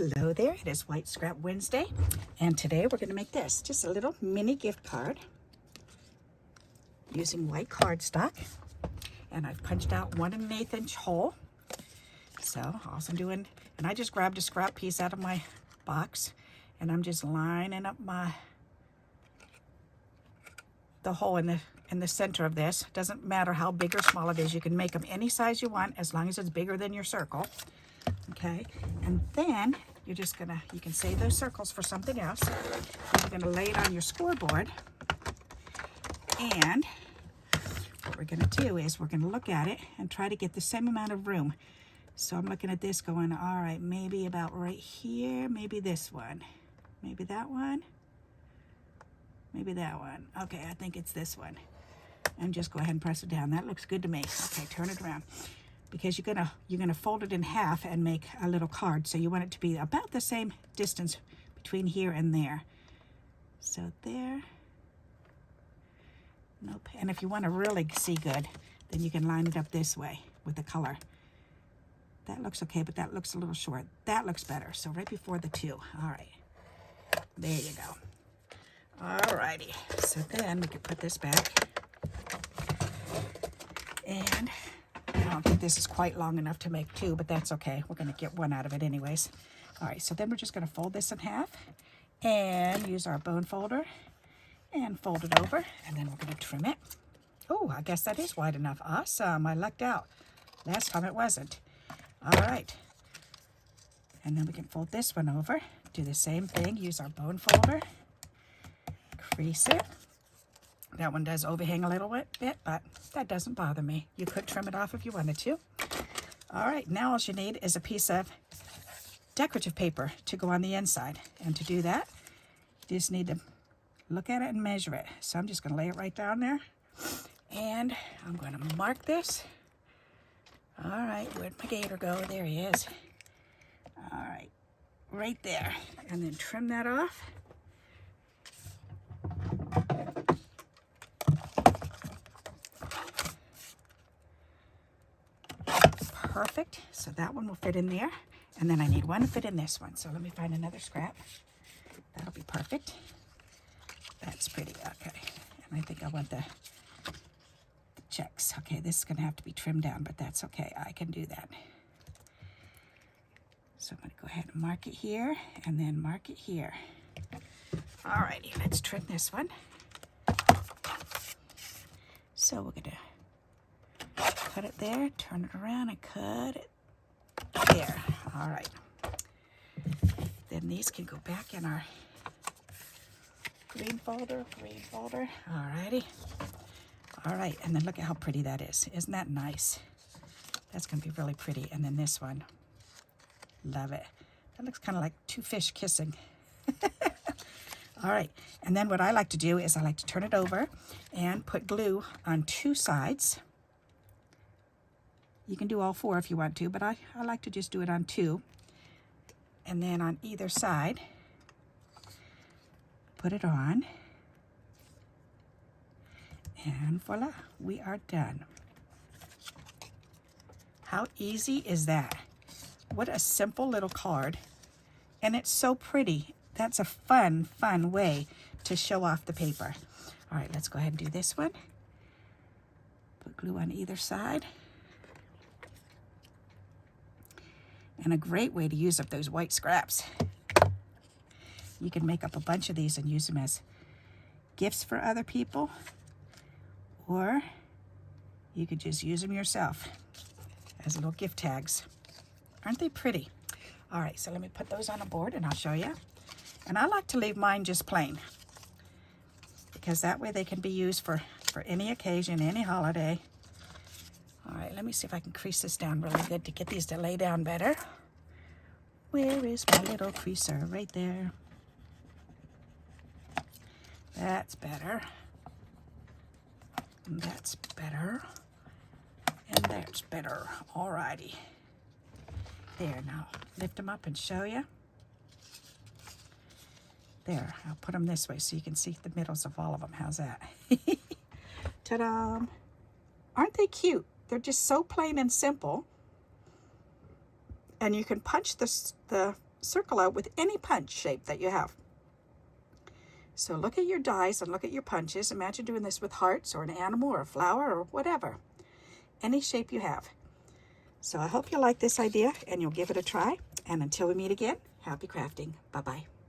Hello there, it is White Scrap Wednesday, and today we're going to make this, just a little mini gift card using white cardstock, and I've punched out 1 1/8 inch hole. So all I'm doing, and I just grabbed a scrap piece out of my box, and I'm just lining up the hole in the center of this. Doesn't matter how big or small it is, you can make them any size you want as long as it's bigger than your circle. Okay, and then you're just gonna, you can save those circles for something else. You're gonna lay it on your scoreboard, and what we're gonna do is we're gonna look at it and try to get the same amount of room. So I'm looking at this going, all right, maybe about right here, maybe this one, maybe that one, maybe that one. Okay, I think it's this one. And just go ahead and press it down. That looks good to me. Okay, turn it around. Because you're gonna fold it in half and make a little card. So you want it to be about the same distance between here and there. So there. Nope. And if you want to really see good, then you can line it up this way with the color. That looks okay, but that looks a little short. That looks better. So right before the 2. All right. There you go. All righty. So then we can put this back. And I don't think this is quite long enough to make 2, but that's okay. We're going to get 1 out of it anyways. All right, so then we're just going to fold this in half and use our bone folder and fold it over, and then we're going to trim it. Oh, I guess that is wide enough. Awesome, I lucked out. Last time it wasn't. All right, and then we can fold this one over. Do the same thing, use our bone folder, crease it. That one does overhang a little bit, but that doesn't bother me. You could trim it off if you wanted to. All right, now all you need is a piece of decorative paper to go on the inside. And to do that, you just need to look at it and measure it. So I'm just going to lay it right down there. And I'm going to mark this. All right, where'd my gator go? There he is. All right, right there. And then trim that off. Perfect. So that one will fit in there. And then I need 1 to fit in this one. So let me find another scrap. That'll be perfect. That's pretty. Okay. And I think I want the checks. Okay, this is going to have to be trimmed down, but that's okay. I can do that. So I'm going to go ahead and mark it here and then mark it here. All righty, let's trim this one. So we're going to cut it there, turn it around and cut it there. All right. Then these can go back in our green folder. All righty. All right, and then look at how pretty that is. Isn't that nice? That's going to be really pretty. And then this one. Love it. That looks kind of like 2 fish kissing. All right, and then what I like to do is I like to turn it over and put glue on 2 sides. You can do all 4 if you want to, but I like to just do it on 2. And then on either side, put it on. And voila, we are done. How easy is that? What a simple little card. And it's so pretty. That's a fun way to show off the paper. All right, let's go ahead and do this one. Put glue on either side. And a great way to use up those white scraps. You can make up a bunch of these and use them as gifts for other people. Or you could just use them yourself as little gift tags. Aren't they pretty? All right, so let me put those on a board and I'll show you. And I like to leave mine just plain, because that way they can be used for any occasion, any holiday. All right, let me see if I can crease this down really good to get these to lay down better. Where is my little creaser? Right there. That's better. And that's better. And that's better. All righty. There, now lift them up and show you. There, I'll put them this way so you can see the middles of all of them. How's that? Ta-da! Aren't they cute? They're just so plain and simple. And you can punch the circle out with any punch shape that you have. So look at your dies and look at your punches. Imagine doing this with hearts or an animal or a flower or whatever. Any shape you have. So I hope you like this idea and you'll give it a try. And until we meet again, happy crafting. Bye-bye.